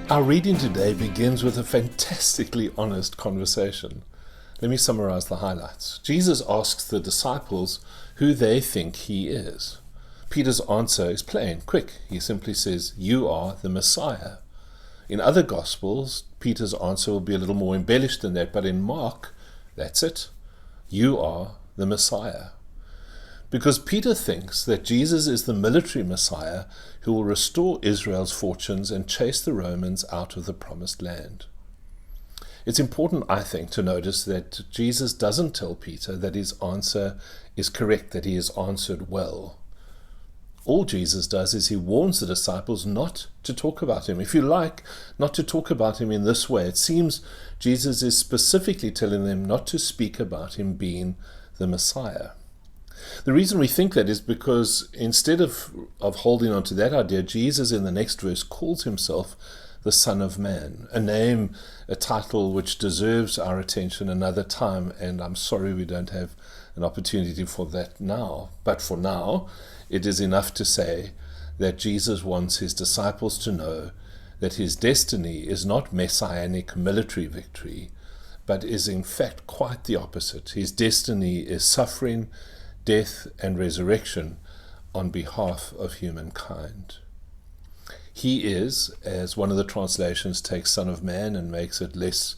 Our reading today begins with a fantastically honest conversation. Let me summarize the highlights. Jesus asks the disciples who they think he is. Peter's answer is plain, quick. He simply says, "You are the Messiah." In other Gospels, Peter's answer will be a little more embellished than that, but in Mark, that's it. You are the Messiah. Because Peter thinks that Jesus is the military Messiah who will restore Israel's fortunes and chase the Romans out of the promised land. It's important, I think, to notice that Jesus doesn't tell Peter that his answer is correct, that he has answered well. All Jesus does is he warns the disciples not to talk about him. If you like, not to talk about him in this way. It seems Jesus is specifically telling them not to speak about him being the Messiah. The reason we think that is because instead of holding on to that idea, Jesus in the next verse calls himself the Son of Man, a name, a title which deserves our attention another time, and I'm sorry we don't have an opportunity for that now. But for now, it is enough to say that Jesus wants his disciples to know that his destiny is not messianic military victory, but is in fact quite the opposite. His destiny is suffering, death and resurrection on behalf of humankind. He is, as one of the translations takes Son of Man and makes it less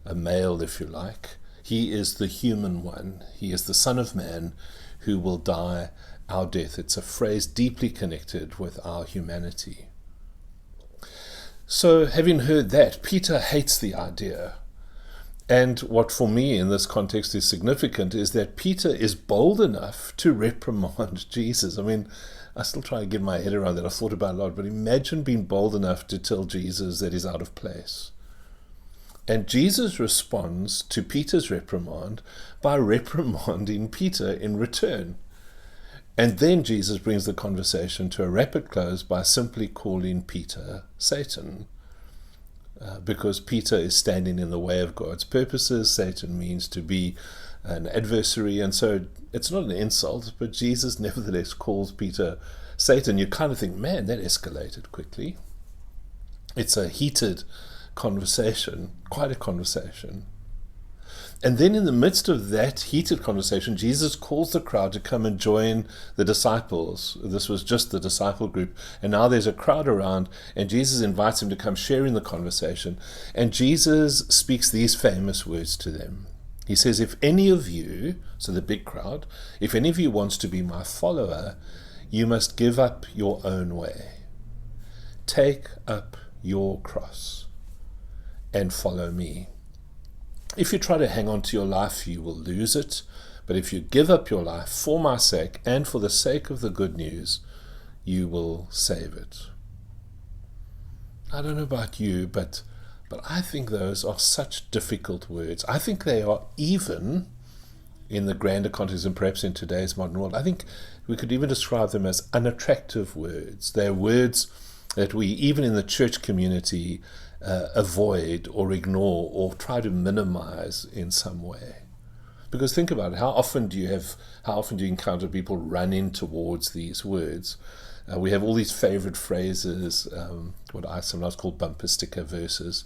a male, if you like, he is the human one. He is the Son of Man who will die our death. It's a phrase deeply connected with our humanity. So, having heard that, Peter hates the idea. And what for me in this context is significant is that Peter is bold enough to reprimand Jesus. I mean, I still try to get my head around that. I've thought about it a lot, but imagine being bold enough to tell Jesus that he's out of place. And Jesus responds to Peter's reprimand by reprimanding Peter in return. And then Jesus brings the conversation to a rapid close by simply calling Peter Satan. Because Peter is standing in the way of God's purposes. Satan means to be an adversary, and so it's not an insult, but Jesus nevertheless calls Peter Satan. You kind of think, man, that escalated quickly. It's a heated conversation, quite a conversation. And then in the midst of that heated conversation, Jesus calls the crowd to come and join the disciples. This was just the disciple group. And now there's a crowd around, and Jesus invites them to come share in the conversation. And Jesus speaks these famous words to them. He says, if any of you, so the big crowd, if any of you wants to be my follower, you must give up your own way. Take up your cross and follow me. If you try to hang on to your life, you will lose it. But if you give up your life for my sake and for the sake of the good news, you will save it. I don't know about you, but I think those are such difficult words. I think they are, even in the grander context and perhaps in today's modern world, I think we could even describe them as unattractive words. They're words that we, even in the church community, avoid or ignore or try to minimize in some way. Because think about it, how often do you encounter people running towards these words? We have all these favorite phrases, what I sometimes call bumper sticker verses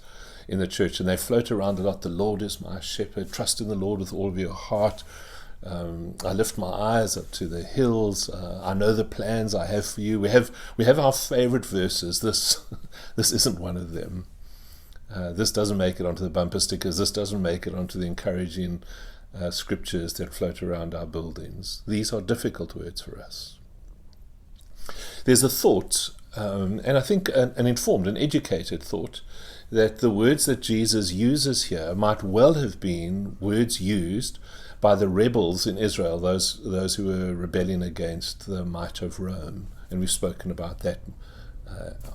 in the church, and they float around a lot. The Lord is my shepherd, trust in the Lord with all of your heart. I lift my eyes up to the hills. I know the plans I have for you. We have our favorite verses. This isn't one of them. This doesn't make it onto the bumper stickers. This doesn't make it onto the encouraging scriptures that float around our buildings. These are difficult words for us. There's a thought, and I think an informed, an educated thought, that the words that Jesus uses here might well have been words used by the rebels in Israel, those who were rebelling against the might of Rome. And we've spoken about that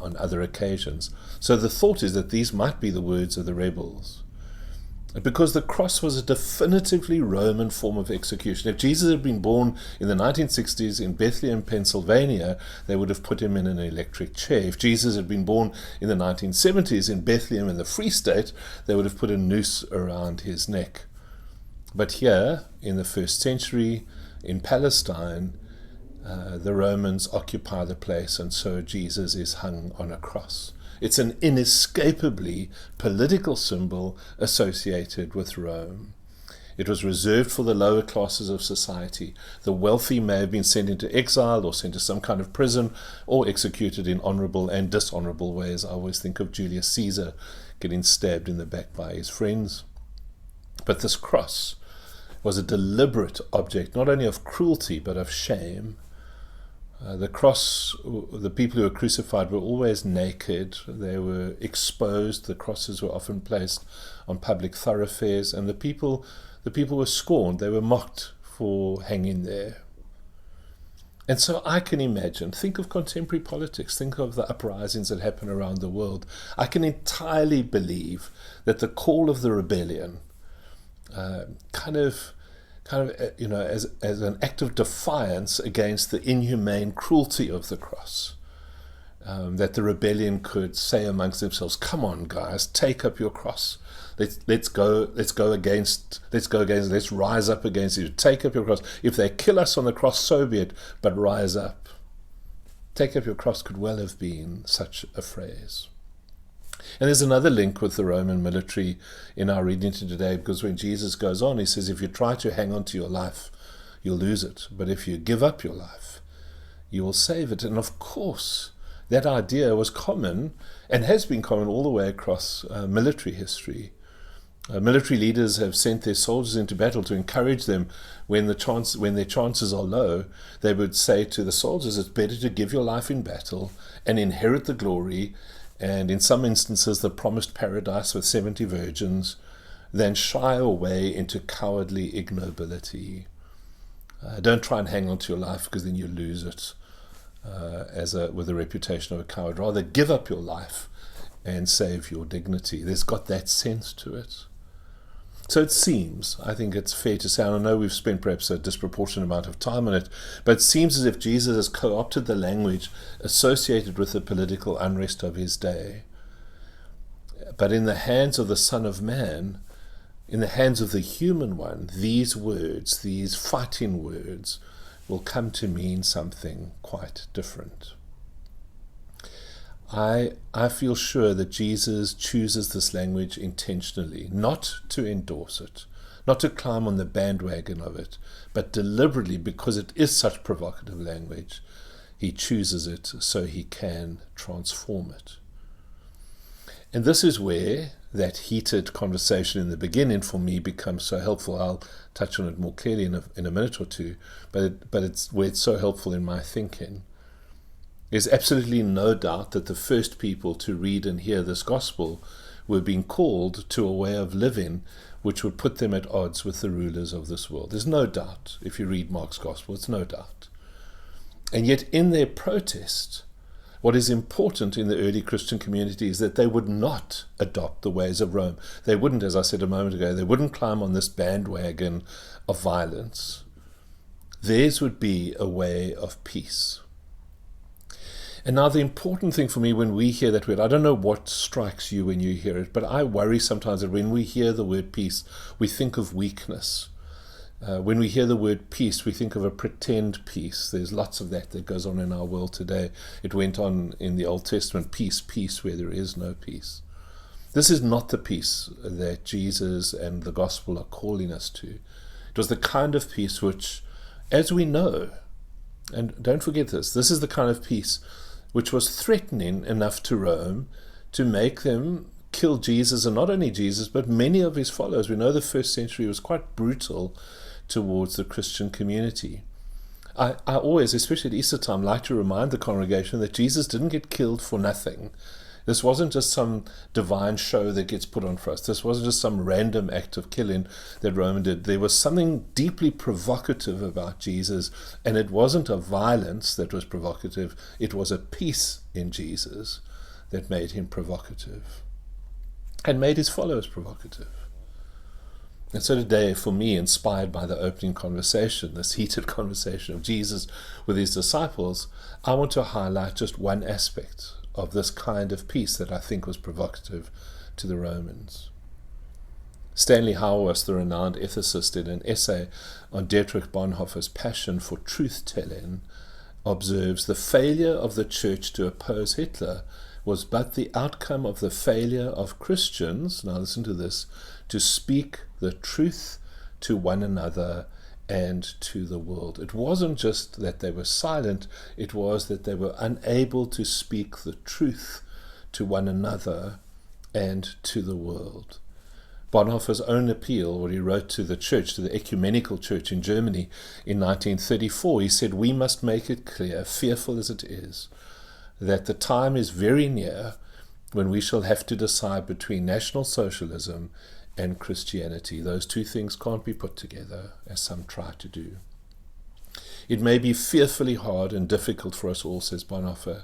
on other occasions. So the thought is that these might be the words of the rebels. Because the cross was a definitively Roman form of execution. If Jesus had been born in the 1960s in Bethlehem, Pennsylvania, they would have put him in an electric chair. If Jesus had been born in the 1970s in Bethlehem in the Free State, they would have put a noose around his neck. But here, in the first century, in Palestine, the Romans occupy the place, and so Jesus is hung on a cross. It's an inescapably political symbol associated with Rome. It was reserved for the lower classes of society. The wealthy may have been sent into exile or sent to some kind of prison or executed in honorable and dishonorable ways. I always think of Julius Caesar getting stabbed in the back by his friends. But this cross was a deliberate object, not only of cruelty, but of shame. The cross, the people who were crucified were always naked. They were exposed. The crosses were often placed on public thoroughfares, and the people were scorned. They were mocked for hanging there. And so I can imagine, think of contemporary politics, think of the uprisings that happen around the world. I can entirely believe that the call of the rebellion, as an act of defiance against the inhumane cruelty of the cross, that the rebellion could say amongst themselves, "Come on, guys, take up your cross. Let's rise up against it. Take up your cross. If they kill us on the cross, so be it, but rise up." Take up your cross could well have been such a phrase. And there's another link with the Roman military in our reading today, because when Jesus goes on, he says, if you try to hang on to your life, you'll lose it. But if you give up your life, you will save it. And of course, that idea was common and has been common all the way across military history. Military leaders have sent their soldiers into battle to encourage them when their chances are low. They would say to the soldiers, it's better to give your life in battle and inherit the glory, and in some instances the promised paradise with 70 virgins, than shy away into cowardly ignobility. Don't try and hang on to your life, because then you lose it with a reputation of a coward. Rather, give up your life and save your dignity. There's got that sense to it. So it seems, I think it's fair to say, and I know we've spent perhaps a disproportionate amount of time on it, but it seems as if Jesus has co-opted the language associated with the political unrest of his day. But in the hands of the Son of Man, in the hands of the human one, these words, these fighting words, will come to mean something quite different. I feel sure that Jesus chooses this language intentionally, not to endorse it, not to climb on the bandwagon of it, but deliberately, because it is such provocative language, he chooses it so he can transform it. And this is where that heated conversation in the beginning for me becomes so helpful. I'll touch on it more clearly in a minute or two, but it's where it's so helpful in my thinking. There's absolutely no doubt that the first people to read and hear this gospel were being called to a way of living which would put them at odds with the rulers of this world. There's no doubt. If you read Mark's gospel, it's no doubt. And yet in their protest, what is important in the early Christian community is that they would not adopt the ways of Rome. They wouldn't, as I said a moment ago, they wouldn't climb on this bandwagon of violence. Theirs would be a way of peace. And now the important thing for me when we hear that word, I don't know what strikes you when you hear it, but I worry sometimes that when we hear the word peace, we think of weakness. When we hear the word peace, we think of a pretend peace. There's lots of that goes on in our world today. It went on in the Old Testament, peace, peace, where there is no peace. This is not the peace that Jesus and the gospel are calling us to. It was the kind of peace which, as we know, and don't forget this is the kind of peace which was threatening enough to Rome to make them kill Jesus, and not only Jesus, but many of his followers. We know the first century was quite brutal towards the Christian community. I always, especially at Easter time, like to remind the congregation that Jesus didn't get killed for nothing. This wasn't just some divine show that gets put on for us. This wasn't just some random act of killing that Rome did. There was something deeply provocative about Jesus, and it wasn't a violence that was provocative. It was a peace in Jesus that made him provocative and made his followers provocative. And so today, for me, inspired by the opening conversation, this heated conversation of Jesus with his disciples, I want to highlight just one aspect of this kind of peace that I think was provocative to the Romans. Stanley Hauerwas, the renowned ethicist, in an essay on Dietrich Bonhoeffer's passion for truth-telling, observes the failure of the church to oppose Hitler was but the outcome of the failure of Christians, now listen to this, to speak the truth to one another and to the world. It wasn't just that they were silent, it was that they were unable to speak the truth to one another and to the world. Bonhoeffer's own appeal, what he wrote to the church, to the ecumenical church in Germany in 1934, he said, "We must make it clear, fearful as it is, that the time is very near when we shall have to decide between National Socialism and Christianity. Those two things can't be put together, as some try to do. It may be fearfully hard and difficult for us all," says Bonhoeffer,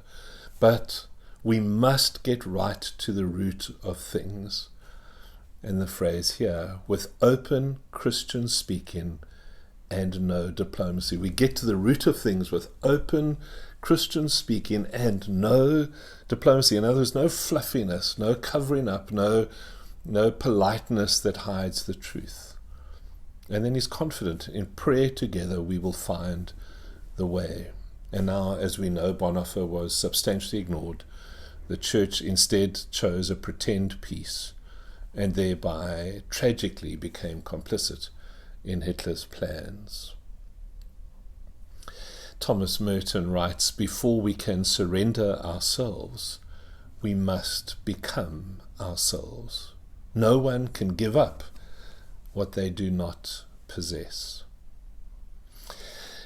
"but we must get right to the root of things." And the phrase here, with open Christian speaking and no diplomacy. We get to the root of things with open Christian speaking and no diplomacy. In other words, no fluffiness, no covering up, no politeness that hides the truth. And then he's confident, in prayer together we will find the way. And now, as we know, Bonhoeffer was substantially ignored. The church instead chose a pretend peace, and thereby tragically became complicit in Hitler's plans. Thomas Merton writes, "Before we can surrender ourselves, we must become ourselves. No one can give up what they do not possess."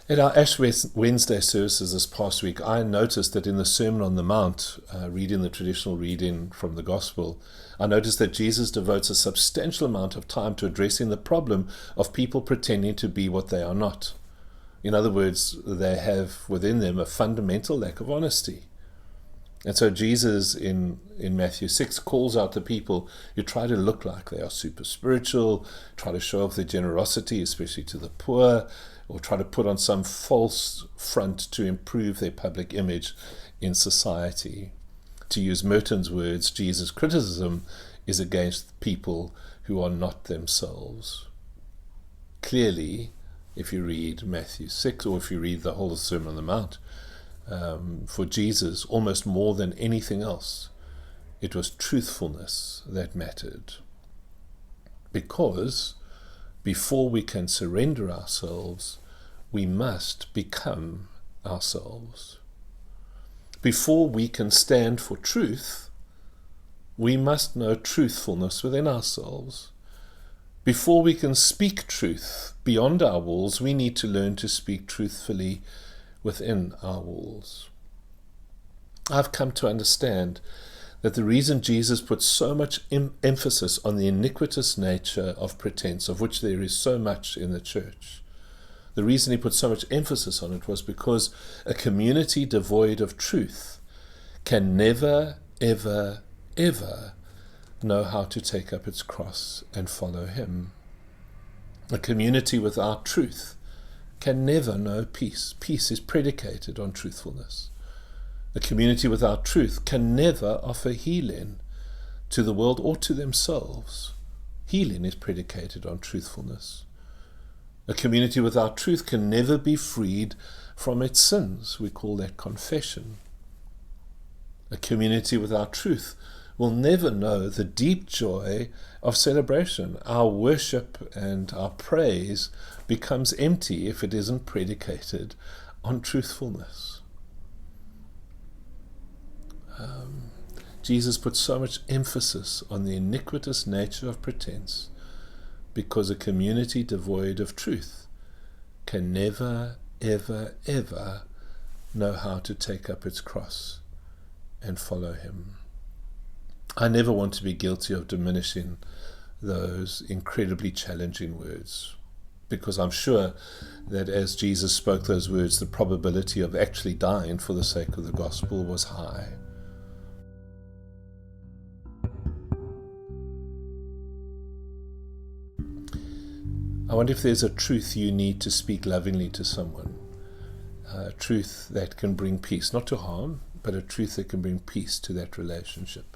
At our Ash Wednesday services this past week, I noticed that in the Sermon on the Mount, reading the traditional reading from the Gospel, I noticed that Jesus devotes a substantial amount of time to addressing the problem of people pretending to be what they are not. In other words, they have within them a fundamental lack of honesty. And so Jesus in Matthew 6 calls out the people who try to look like they are super spiritual, try to show off their generosity, especially to the poor, or try to put on some false front to improve their public image in society. To use Merton's words, Jesus' criticism is against people who are not themselves. Clearly, if you read Matthew 6, or if you read the whole Sermon on the Mount, for Jesus, almost more than anything else, it was truthfulness that mattered. Because before we can surrender ourselves, we must become ourselves. Before we can stand for truth, we must know truthfulness within ourselves. Before we can speak truth beyond our walls, we need to learn to speak truthfully within our walls. I've come to understand that the reason Jesus put so much emphasis on the iniquitous nature of pretense, of which there is so much in the church, the reason he put so much emphasis on it was because a community devoid of truth can never, ever, ever know how to take up its cross and follow him. A community without truth can never know peace. Peace is predicated on truthfulness. A community without truth can never offer healing to the world or to themselves. Healing is predicated on truthfulness. A community without truth can never be freed from its sins. We call that confession. A community without truth will never know the deep joy of celebration. Our worship and our praise becomes empty if it isn't predicated on truthfulness. Jesus put so much emphasis on the iniquitous nature of pretense because a community devoid of truth can never, ever, ever know how to take up its cross and follow him. I never want to be guilty of diminishing those incredibly challenging words, because I'm sure that as Jesus spoke those words, the probability of actually dying for the sake of the gospel was high. I wonder if there's a truth you need to speak lovingly to someone, a truth that can bring peace, not to harm, but a truth that can bring peace to that relationship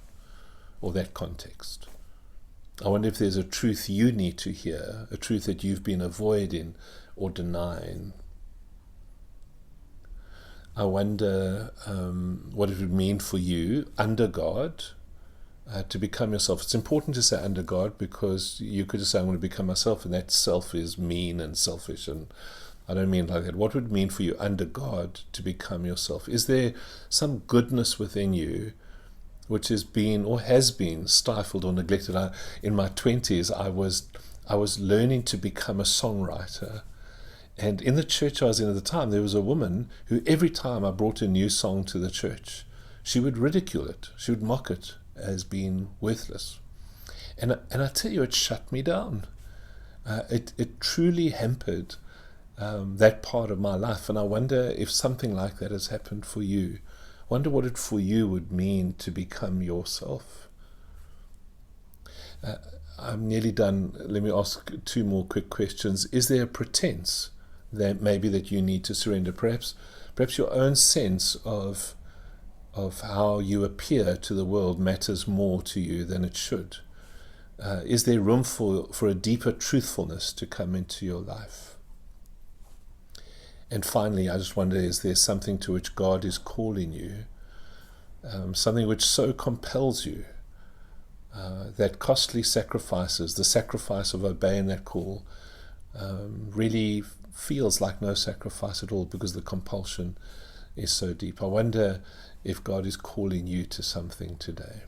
or that context. I wonder if there's a truth you need to hear, a truth that you've been avoiding or denying. I wonder what it would mean for you under God to become yourself. It's important to say under God, because you could just say, I'm going to become myself, and that self is mean and selfish, and I don't mean it like that. What would it mean for you under God to become yourself? Is there some goodness within you which has been or has been stifled or neglected? In my 20s, I was learning to become a songwriter. And in the church I was in at the time, there was a woman who every time I brought a new song to the church, she would ridicule it. She would mock it as being worthless. And I tell you, it shut me down. It truly hampered that part of my life. And I wonder if something like that has happened for you. Wonder what it for you would mean to become yourself. I'm nearly done. Let me ask two more quick questions. Is there a pretense that maybe that you need to surrender? Perhaps your own sense of how you appear to the world matters more to you than it should. Is there room for a deeper truthfulness to come into your life? And finally, I just wonder, is there something to which God is calling you, something which so compels you, that costly sacrifices, the sacrifice of obeying that call, really feels like no sacrifice at all because the compulsion is so deep? I wonder if God is calling you to something today.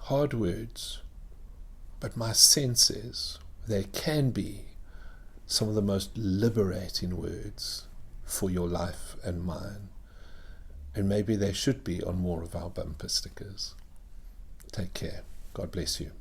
Hard words, but my sense is they can be some of the most liberating words for your life and mine. And maybe they should be on more of our bumper stickers. Take care. God bless you.